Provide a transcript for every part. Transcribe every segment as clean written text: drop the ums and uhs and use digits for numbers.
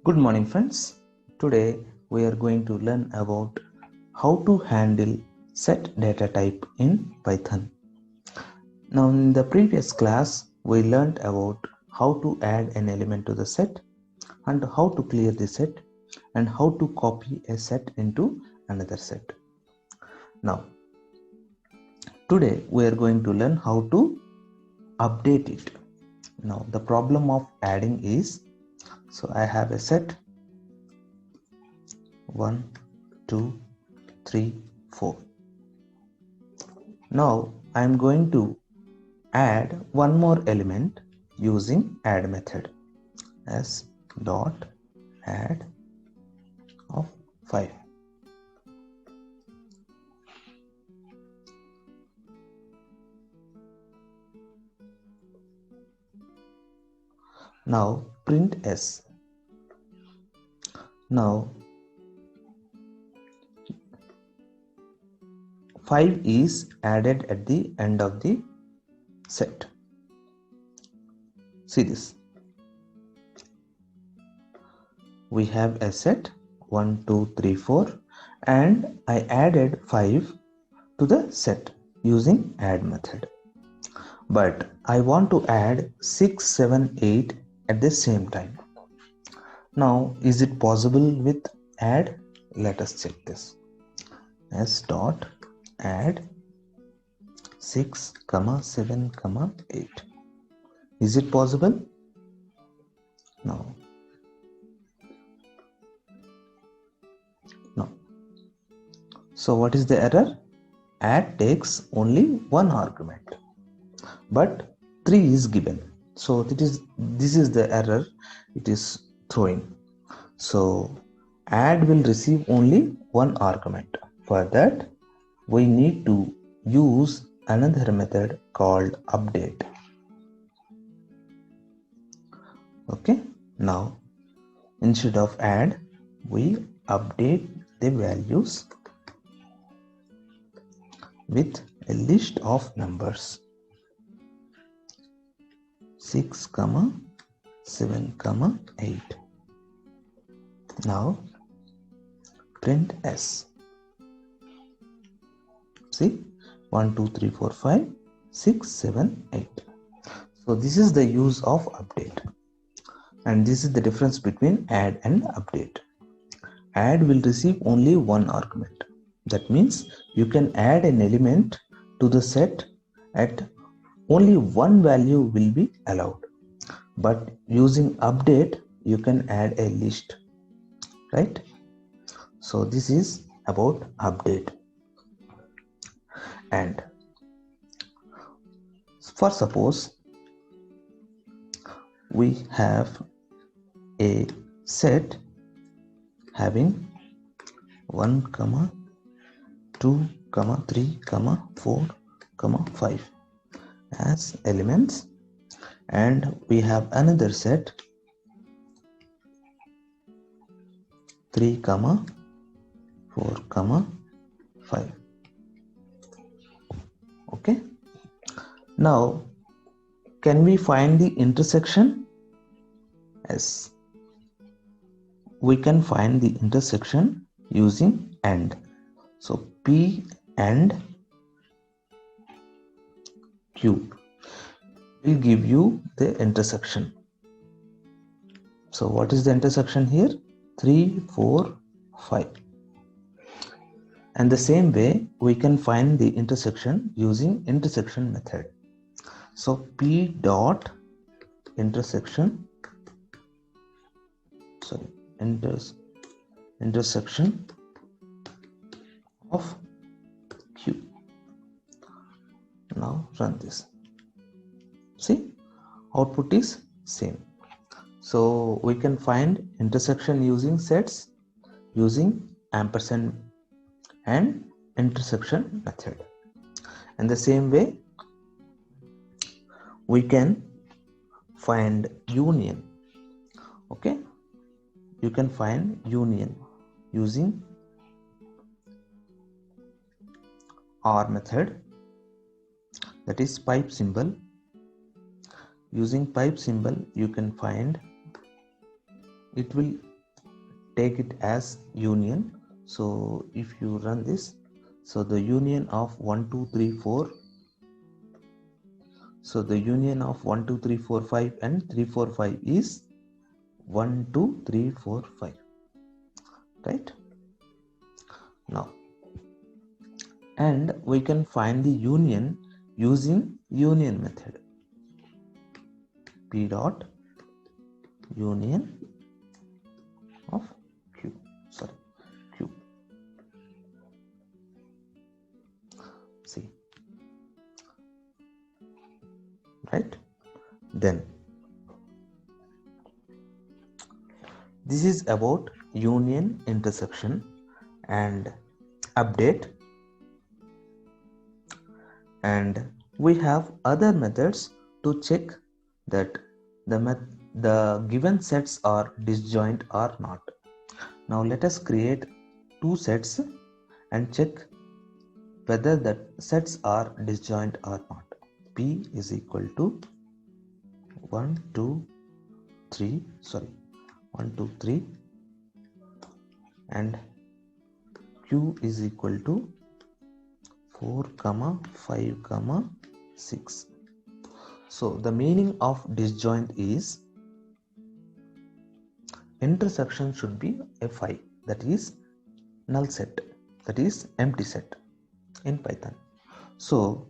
Good morning friends. Today we are going to learn about how to handle set data type in Python. Now in the previous class we learned about how to add an element to the set and how to clear the set and how to copy a set into another set. Now today we are going to learn how to update it. Now the problem of adding is, so I have a set 1, 2, 3, 4. Now I am going to add one more element using add method as dot add of 5. Now print s. Now 5 is added at the end of the set. See this. We have a set 1, 2, 3, 4 and I added 5 to the set using add method. But I want to add 6, 7, 8 at the same time. Now is it possible with add? Let us check this. S dot add 6, 7, 8. Is it possible? No. No. So what is the error? Add takes only one argument, but 3 is given. So this is the error it is throwing. So add will receive only one argument. For that we need to use another method called update. Okay, now instead of add we update the values with a list of numbers 6, 7, 8. Now print s. See 1, 2, 3, 4, 5, 6, 7, 8. So this is the use of update, and this is the difference between add and update. Add will receive only one argument. That means you can add an element to the set at only one value will be allowed. But using update you can add a list, right? So this is about update. And for suppose we have a set having 1, 2, 3, 4, 5 as elements, and we have another set 3, 4, 5. Okay, now can we find the intersection? Yes, we can find the intersection using AND. So P and Q will give you the intersection. So what is the intersection here? 3, 4, 5. And the same way we can find the intersection using intersection method. So P dot intersection intersection of Q. Now run this. See, output is same. So we can find intersection using sets using ampersand and intersection method. And the same way we can find union. Okay, you can find union using OR method, that is pipe symbol. Using pipe symbol you can find, it will take it as union. So if you run this, so the union of 1 2 3 4, so the union of 1 2 3 4 5 and 3 4 5 is 1 2 3 4 5, right? Now, and we can find the union using union method. P dot union of q, q. See, right? Then this is about union, intersection and update, and we have other methods to check that the given sets are disjoint or not. Now let us create two sets and check whether the sets are disjoint or not. P is equal to 1 2 3 and Q is equal to 4 5 6. So the meaning of disjoint is intersection should be a phi, that is null set, that is empty set in Python. So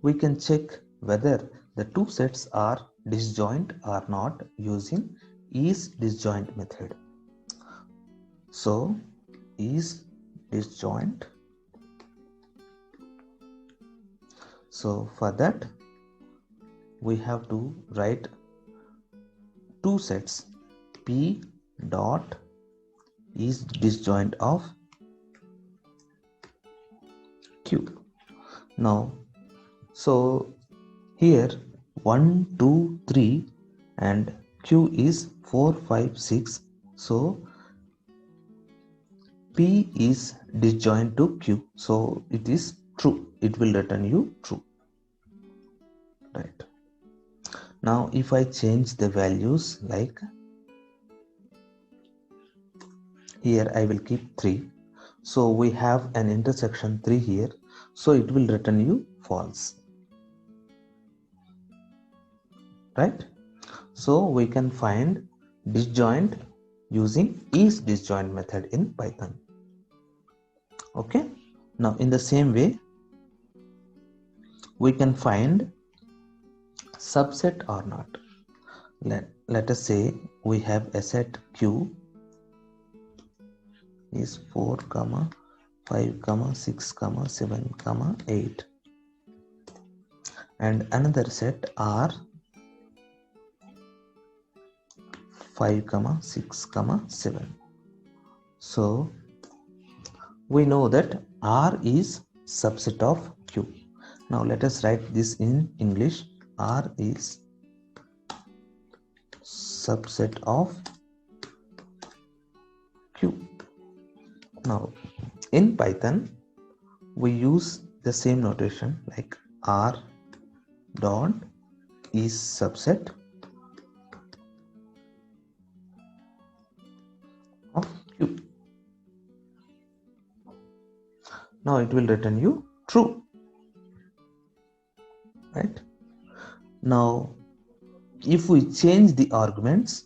we can check whether the two sets are disjoint or not using IsDisjoint method. So IsDisjoint. So for that we have to write two sets, P dot IsDisjoint of Q. Now, so here 1 2 3 and Q is 4 5 6. So P is disjoint to Q, so it is true. It will return you true, right? Now if I change the values, like here I will keep 3, so we have an intersection 3 here, so it will return you false, right? So we can find disjoint using IsDisjoint method in Python. Okay, now in the same way we can find subset or not. Let us say we have a set Q is 4 5 6 7 8 and another set R 5 6 7. So we know that R is subset of Q. Now let us write this in English. R is subset of Q. Now in Python we use the same notation, like R dot is subset of Q. Now it will return you true, right? Now if we change the arguments,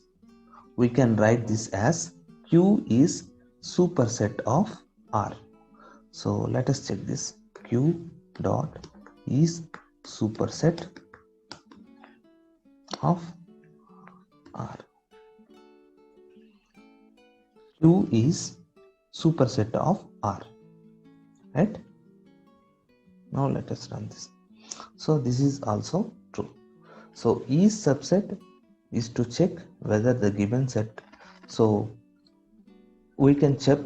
we can write this as Q is superset of R. So let us check this. Q dot is superset of R. Q is superset of R, right? Now let us run this. So this is also true. So is subset is to check whether the given set, so we can check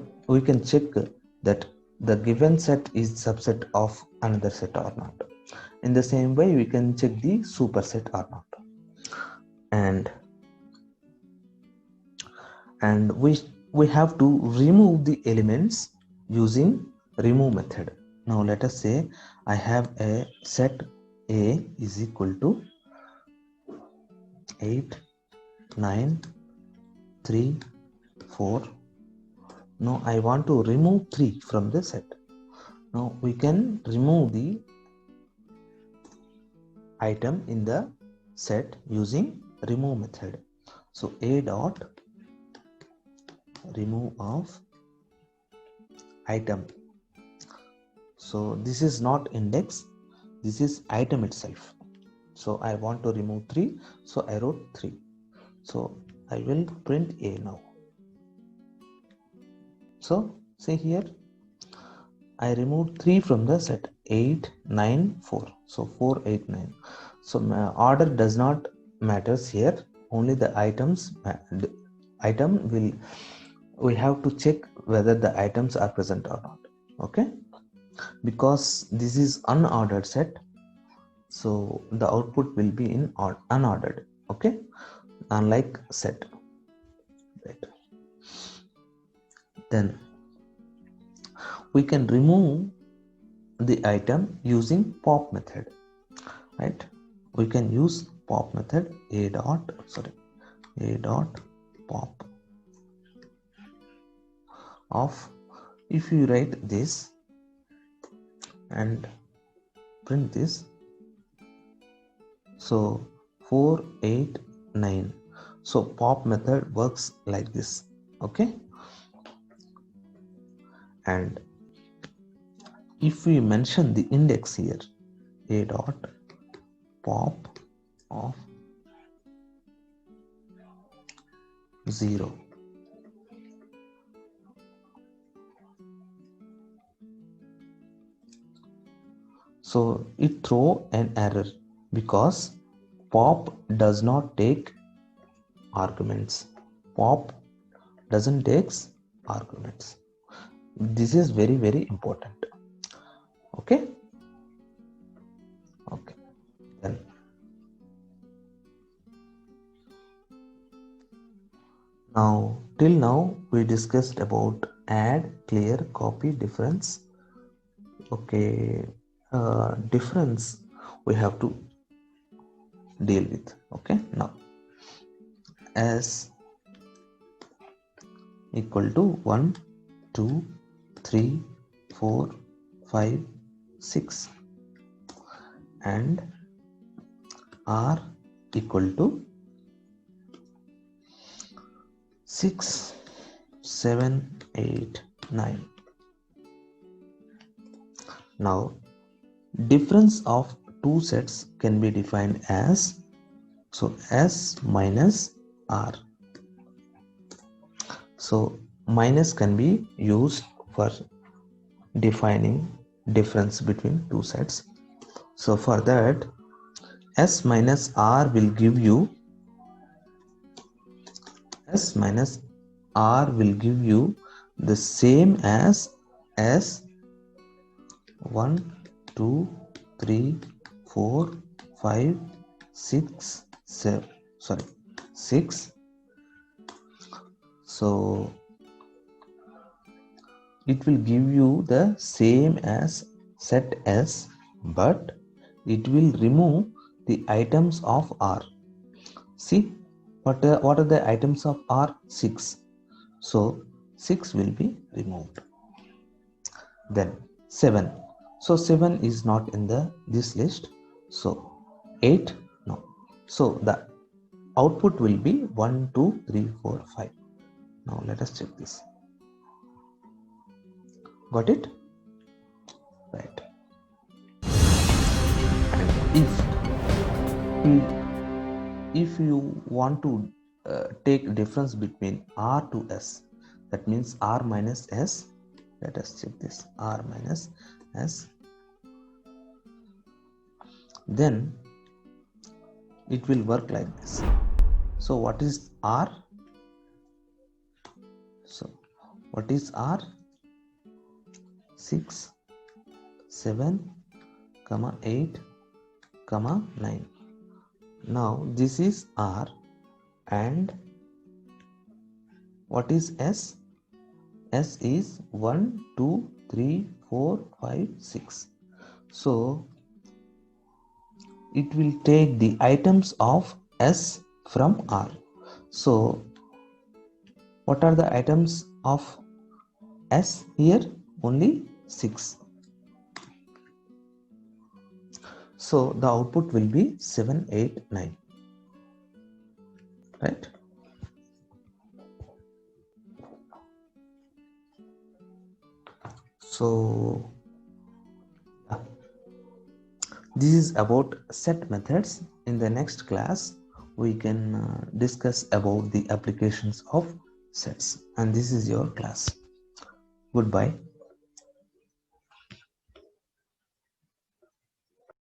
that the given set is subset of another set or not. In the same way we can check the superset or not, and we have to remove the elements using remove method. Now let us say I have a set A is equal to 8 9 3 4 Now I want to remove 3 from the set. Now we can remove the item in the set using remove method. So a dot remove of item. So this is not index, this is item itself. So I want to remove 3, so I wrote 3. So I will print a now. So see here, I removed 3 from the set, 8, 9, 4. So 4, 8, 9. So my order does not matters here. Only the items, we have to check whether the items are present or not. Okay, because this is unordered set, so the output will be in unordered. Okay, unlike set. Right. Then we can remove the item using pop method. Right, we can use pop method. A dot pop of, if you write this and print this, so 4, 8, 9. So pop method works like this. Okay, and if we mention the index here, a dot pop of 0, so it throw an error because pop does not take arguments. Pop doesn't take arguments. This is very, very important. Okay, then till now we discussed about add, clear, copy, difference. Okay, difference we have to deal with. Okay, now s equal to 1, 2, 3, 4, 5, 6 and r equal to 6, 7, 8, 9. Now difference of two sets can be defined as, so s minus r. So minus can be used for defining difference between two sets. So for that, s minus r will give you the same as s 1, 2, 3, 4, 5, 6, 7, 6. So it will give you the same as set S, but it will remove the items of R. See, what are the items of R? 6. So 6 will be removed. Then 7. So 7 is not in this list. So 8, no. So the output will be 1, 2, 3, 4, 5. Now let us check this. Got it? Right. If you want to take difference between R to S, that means R minus S. Let us check this. R minus S. Then it will work like this. So what is R? So what is R? 6, 7, 8, 9. Now this is R, and what is S? S is 1, 2, 3, 4, 5, 6. So it will take the items of S from R. So what are the items of S here only 6. So the output will be 7, 8, 9. Right? So this is about set methods. In the next class, we can discuss about the applications of sets. And this is your class. Goodbye.